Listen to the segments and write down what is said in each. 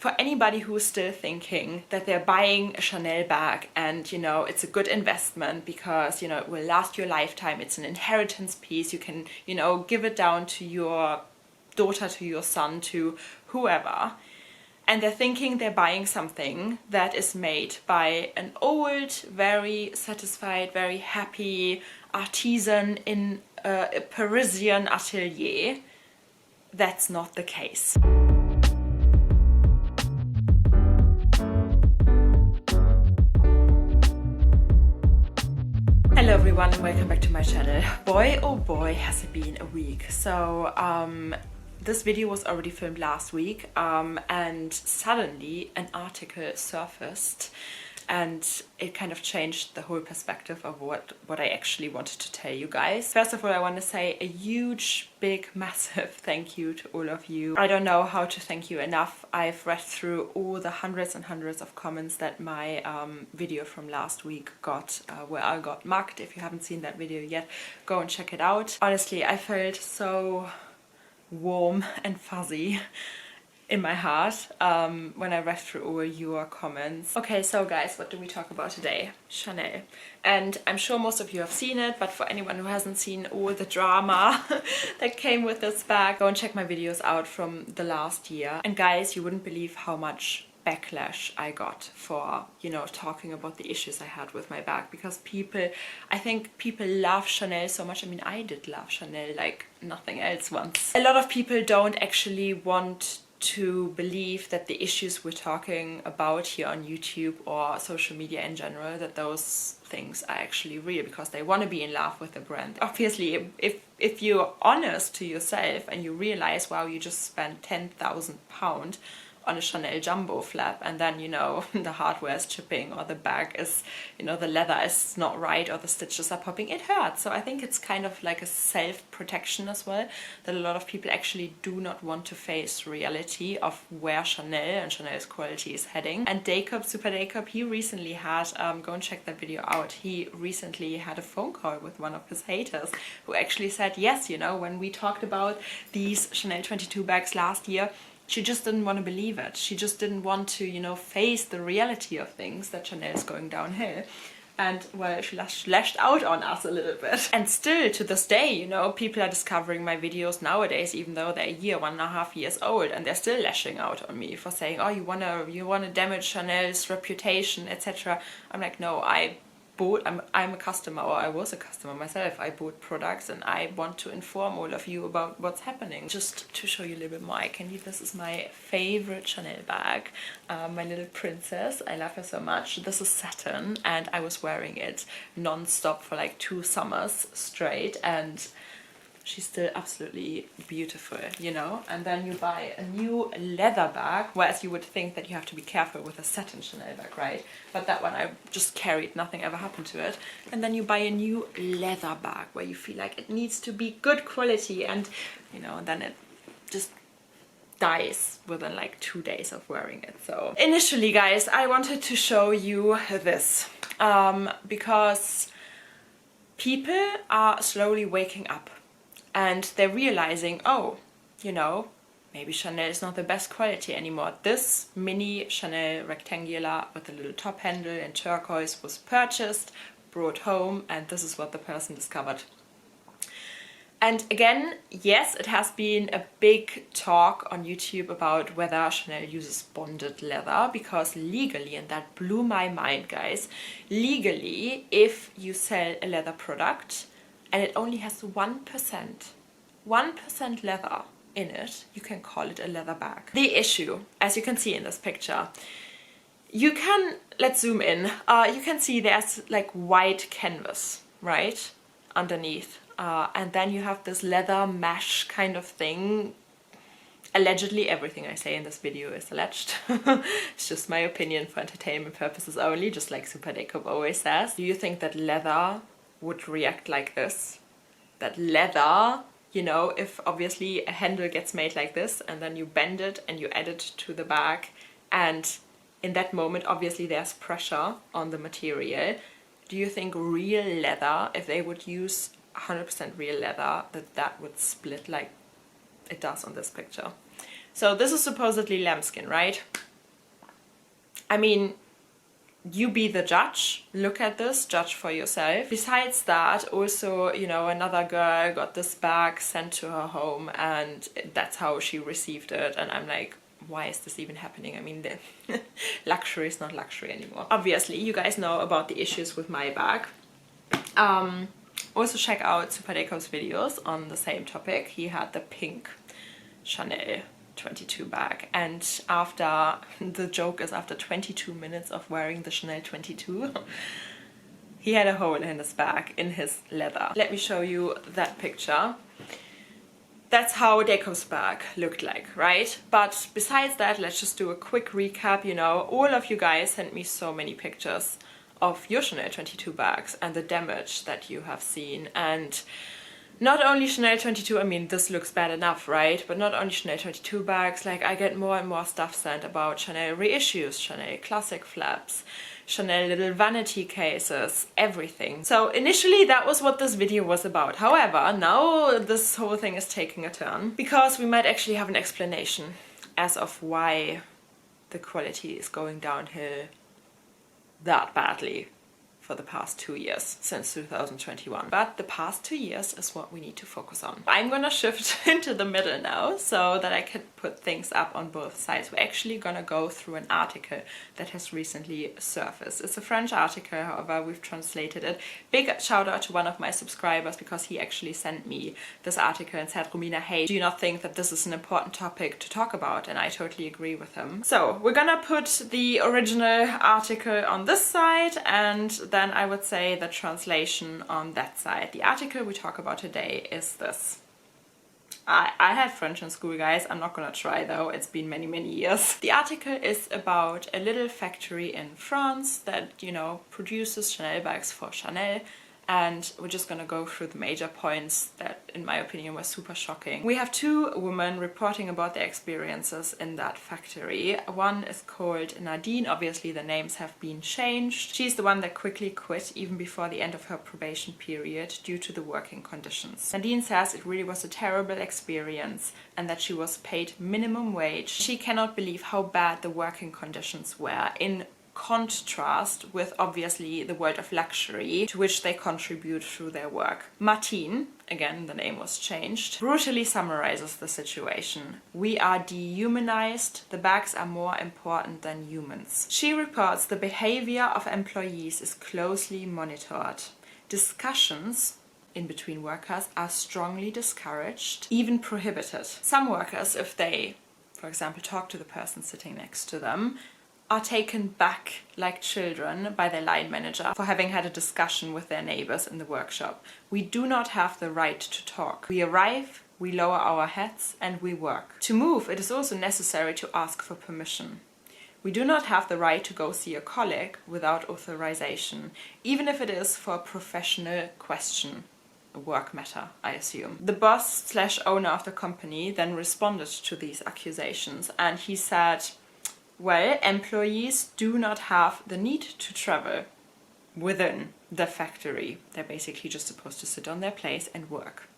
For anybody who's still thinking that they're buying a Chanel bag and, you know, it's a good investment because, you know, it will last your lifetime, it's an inheritance piece, you can, you know, give it down to your daughter, to your son, to whoever, and they're thinking they're buying something that is made by an old, very satisfied, very happy artisan in a Parisian atelier, that's not the case. Hello everyone and welcome back to my channel. Boy oh boy has it been a week. So this video was already filmed last week and suddenly an article surfaced and it kind of changed the whole perspective of what I actually wanted to tell you guys. First of all, I want to say a huge, big, massive thank you to all of you. I don't know how to thank you enough. I've read through all the hundreds and hundreds of comments that my video from last week got, where I got mugged. If you haven't seen that video yet, go and check it out. Honestly, I felt so warm and fuzzy in my heart when I read through all your comments. Okay, so guys, what do we talk about today? Chanel. And I'm sure most of you have seen it, but for anyone who hasn't seen all the drama that came with this bag, go and check my videos out from the last year. And guys, you wouldn't believe how much backlash I got for, you know, talking about the issues I had with my bag, because people, I think people love Chanel so much. I mean, I did love Chanel like nothing else once. A lot of people don't actually want to believe that the issues we're talking about here on YouTube or social media in general, that those things are actually real, because they want to be in love with the brand. Obviously, if you're honest to yourself and you realize, wow, you just spent £10,000 on a Chanel jumbo flap, and then, you know, the hardware is chipping, or the bag is, you know, the leather is not right, or the stitches are popping, it hurts. So I think it's kind of like a self-protection as well, that a lot of people actually do not want to face reality of where Chanel and Chanel's quality is heading. And Jacob, Super Jacob, he recently had, go and check that video out, he recently had a phone call with one of his haters who actually said, yes, you know, when we talked about these Chanel 22 bags last year, she just didn't want to believe it. She just didn't want to, you know, face the reality of things, that Chanel is going downhill. And, well, she lashed out on us a little bit. And still, to this day, you know, people are discovering my videos nowadays, even though they're a year, 1.5 years old, and they're still lashing out on me for saying, oh, you wanna damage Chanel's reputation, etc. I'm like, no, I'm a customer, or I was a customer myself. I bought products and I want to inform all of you about what's happening. Just to show you a little bit more, this is my favorite Chanel bag, my little princess. I love her so much. This is satin and I was wearing it non-stop for like 2 summers straight, and she's still absolutely beautiful, you know. And then you buy a new leather bag, whereas you would think that you have to be careful with a satin Chanel bag, right? But that one I just carried, nothing ever happened to it. And then you buy a new leather bag where you feel like it needs to be good quality, and, you know, and then it just dies within like 2 days of wearing it. So initially, guys, I wanted to show you this because people are slowly waking up. And they're realizing, oh, you know, maybe Chanel is not the best quality anymore. This mini Chanel rectangular with a little top handle in turquoise was purchased, brought home, and this is what the person discovered. And again, yes, it has been a big talk on YouTube about whether Chanel uses bonded leather, because legally, and that blew my mind, guys, legally, if you sell a leather product and it only has 1% leather in it, you can call it a leather bag. The issue, as you can see in this picture, you can, let's zoom in, you can see there's like white canvas, right, underneath. And then you have this leather mesh kind of thing. Allegedly, everything I say in this video is alleged. It's just my opinion for entertainment purposes only, just like Super Jacob always says. Do you think that leather would react like this? That leather, you know, if obviously a handle gets made like this and then you bend it and you add it to the bag, and in that moment obviously there's pressure on the material, do you think real leather, if they would use 100% real leather, that would split like it does on this picture? So this is supposedly lambskin, right? I mean, you be the judge, look at this, judge for yourself. Besides that, also, you know, another girl got this bag sent to her home and that's how she received it. And I'm like, why is this even happening? I mean, the luxury is not luxury anymore. Obviously, you guys know about the issues with my bag. Also check out Super Deco's videos on the same topic. He had the pink Chanel 22 bag, and after, the joke is, after 22 minutes of wearing the Chanel 22, he had a hole in his bag, in his leather. Let me show you that picture. That's how Deco's bag looked like, right? But besides that, let's just do a quick recap. You know, all of you guys sent me so many pictures of your Chanel 22 bags and the damage that you have seen. And not only Chanel 22, I mean, this looks bad enough, right? But not only Chanel 22 bags, like I get more and more stuff sent about Chanel reissues, Chanel classic flaps, Chanel little vanity cases, everything. So initially that was what this video was about. However, now this whole thing is taking a turn because we might actually have an explanation as of why the quality is going downhill that badly for the past 2 years, since 2021. But the past 2 years is what we need to focus on. I'm gonna shift into the middle now so that I can put things up on both sides. We're actually gonna go through an article that has recently surfaced. It's a French article, however, we've translated it. Big shout out to one of my subscribers because he actually sent me this article and said, Romina, hey, do you not think that this is an important topic to talk about? And I totally agree with him. So we're gonna put the original article on this side and then I would say the translation on that side. The article we talk about today is this. I had French in school, guys. I'm not gonna try though. It's been many, many years. The article is about a little factory in France that, you know, produces Chanel bags for Chanel. And we're just gonna go through the major points that, in my opinion, were super shocking. We have two women reporting about their experiences in that factory. One is called Nadine. Obviously, the names have been changed. She's the one that quickly quit even before the end of her probation period due to the working conditions. Nadine says it really was a terrible experience and that she was paid minimum wage. She cannot believe how bad the working conditions were, in contrast with obviously the world of luxury to which they contribute through their work. Martine, again the name was changed, brutally summarizes the situation. We are dehumanized, the bags are more important than humans. She reports the behavior of employees is closely monitored. Discussions in between workers are strongly discouraged, even prohibited. Some workers, if they, for example, talk to the person sitting next to them, are taken back like children by their line manager for having had a discussion with their neighbors in the workshop. We do not have the right to talk. We arrive, we lower our heads, and we work. To move, it is also necessary to ask for permission. We do not have the right to go see a colleague without authorization, even if it is for a professional question. A work matter, I assume. The boss/owner of the company then responded to these accusations and he said, well, employees do not have the need to travel within the factory. They're basically just supposed to sit on their place and work.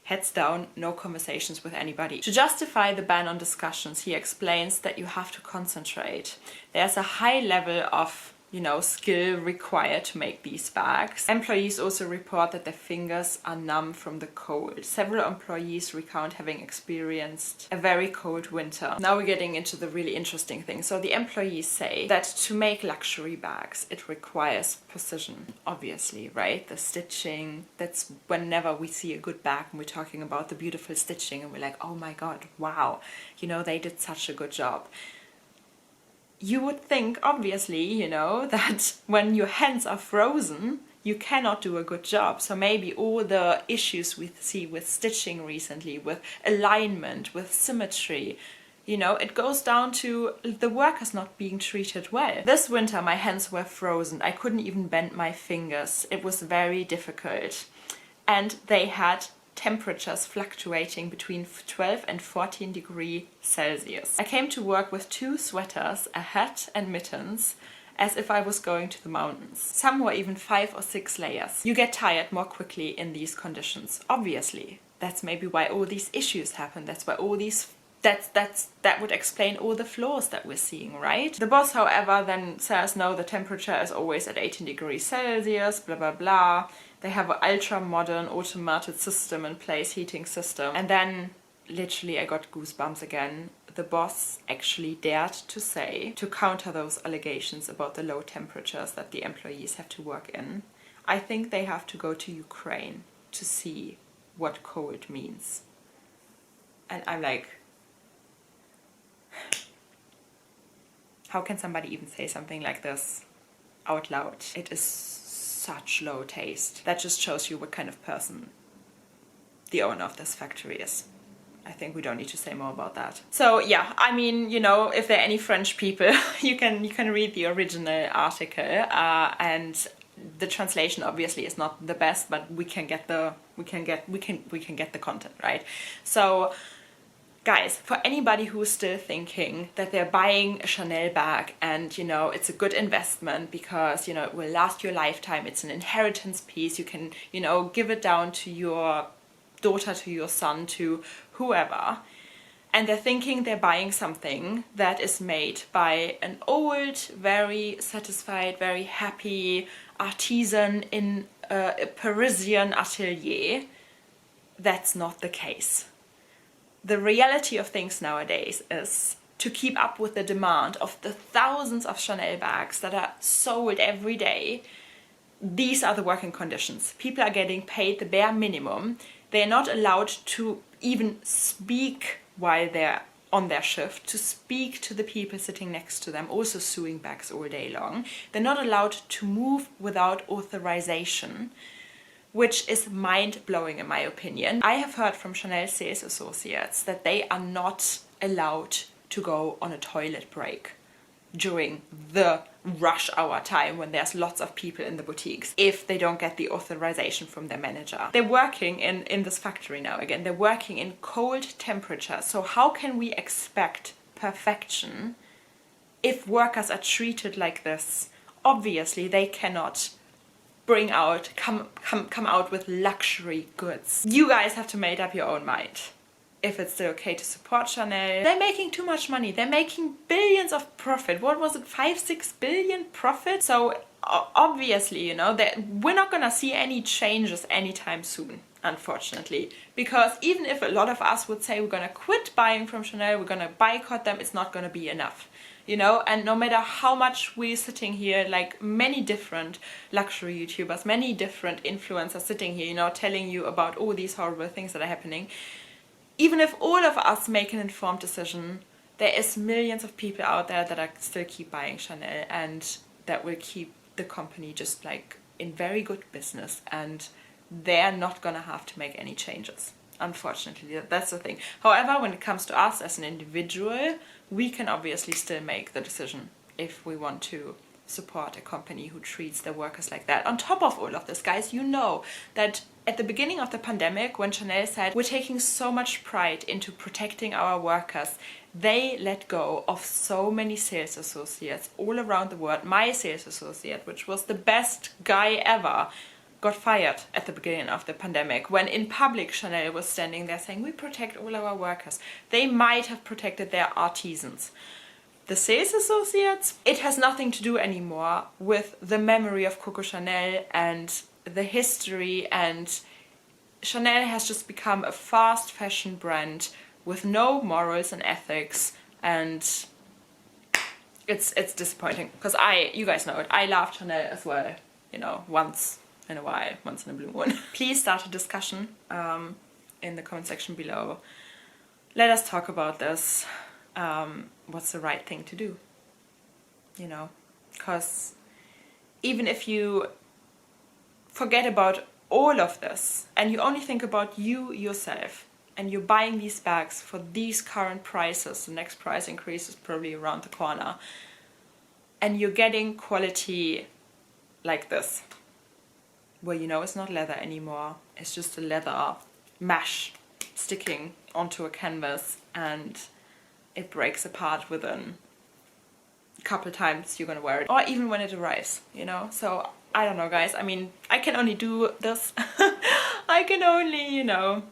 Heads down, no conversations with anybody. To justify the ban on discussions, he explains that you have to concentrate. There's a high level of, you know, skill required to make these bags. Employees also report that their fingers are numb from the cold. Several employees recount having experienced a very cold winter. Now we're getting into the really interesting thing. So the employees say that to make luxury bags, it requires precision, obviously, right? The stitching, that's whenever we see a good bag and we're talking about the beautiful stitching and we're like, oh my God, wow, you know, they did such a good job. You would think, obviously, you know, that when your hands are frozen, you cannot do a good job. So maybe all the issues we see with stitching recently, with alignment, with symmetry, you know, it goes down to the workers not being treated well. This winter, my hands were frozen. I couldn't even bend my fingers. It was very difficult. And they had temperatures fluctuating between 12 and 14 degrees Celsius. I came to work with 2 sweaters, a hat and mittens, as if I was going to the mountains. Some were even 5 or 6 layers. You get tired more quickly in these conditions, obviously. That's maybe why all these issues happen. That's why all these that would explain all the flaws that we're seeing, right? The boss, however, then says, no, the temperature is always at 18 degrees Celsius, blah, blah, blah. They have an ultra-modern automated system in place, heating system. And then, literally, I got goosebumps again. The boss actually dared to say, to counter those allegations about the low temperatures that the employees have to work in, I think they have to go to Ukraine to see what cold means. And I'm like, how can somebody even say something like this out loud? It is such low taste. That just shows you what kind of person the owner of this factory is. I think we don't need to say more about that. So yeah, I mean, you know, if there are any French people, you can read the original article, and the translation obviously is not the best, but we can get the content, right? So guys, for anybody who's still thinking that they're buying a Chanel bag and, you know, it's a good investment because, you know, it will last your lifetime, it's an inheritance piece, you can, you know, give it down to your daughter, to your son, to whoever, and they're thinking they're buying something that is made by an old, very satisfied, very happy artisan in a Parisian atelier, that's not the case. The reality of things nowadays is, to keep up with the demand of the thousands of Chanel bags that are sold every day, these are the working conditions. People are getting paid the bare minimum. They're not allowed to even speak while they're on their shift, to speak to the people sitting next to them, also sewing bags all day long. They're not allowed to move without authorization, which is mind-blowing in my opinion. I have heard from Chanel sales associates that they are not allowed to go on a toilet break during the rush hour time when there's lots of people in the boutiques if they don't get the authorization from their manager. They're working in this factory now again. They're working in cold temperatures. So how can we expect perfection if workers are treated like this? Obviously, they cannot come out with luxury goods. You guys have to make up your own mind if it's still okay to support Chanel. They're making too much money. They're making billions of profit. What was it, 5-6 billion profit? So obviously, you know, that we're not gonna see any changes anytime soon, unfortunately, because even if a lot of us would say we're gonna quit buying from Chanel, we're gonna boycott them, it's not gonna be enough. You know, and no matter how much we're sitting here, like many different luxury YouTubers, many different influencers sitting here, you know, telling you about all these horrible things that are happening, even if all of us make an informed decision, there is millions of people out there that are still keep buying Chanel, and that will keep the company just like in very good business, and they're not gonna have to make any changes. Unfortunately, that's the thing. However, when it comes to us as an individual, we can obviously still make the decision if we want to support a company who treats their workers like that. On top of all of this, guys, you know that at the beginning of the pandemic, when Chanel said we're taking so much pride into protecting our workers, they let go of so many sales associates all around the world. My sales associate, which was the best guy ever, got fired at the beginning of the pandemic, when in public Chanel was standing there saying we protect all our workers. They might have protected their artisans. The sales associates, it has nothing to do anymore with the memory of Coco Chanel and the history, and Chanel has just become a fast fashion brand with no morals and ethics, and it's disappointing, because you guys know it, I love Chanel as well, you know, once in a while, once in a blue moon. Please start a discussion in the comment section below. Let us talk about this. What's the right thing to do? You know, because even if you forget about all of this and you only think about you yourself, and you're buying these bags for these current prices, the next price increase is probably around the corner, and you're getting quality like this, where you know it's not leather anymore, it's just a leather mesh sticking onto a canvas, and it breaks apart within a couple times you're gonna wear it, or even when it arrives, you know. So I don't know, guys, I mean, I can only do this. I can only, you know,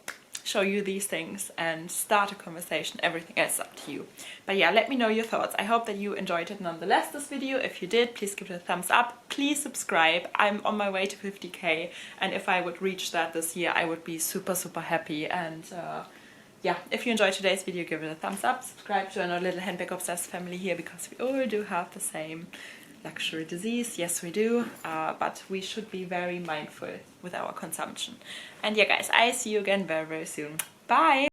show you these things and start a conversation. Everything else is up to you. But yeah, let me know your thoughts. I hope that you enjoyed it nonetheless, this video. If you did, please give it a thumbs up. Please subscribe. I'm on my way to 50k, and if I would reach that this year, I would be super happy. And yeah, if you enjoyed today's video, give it a thumbs up. Subscribe to our little handbag obsessed family here, because we all do have the same luxury disease. Yes, we do, but we should be very mindful with our consumption. And yeah guys, I see you again very soon. Bye!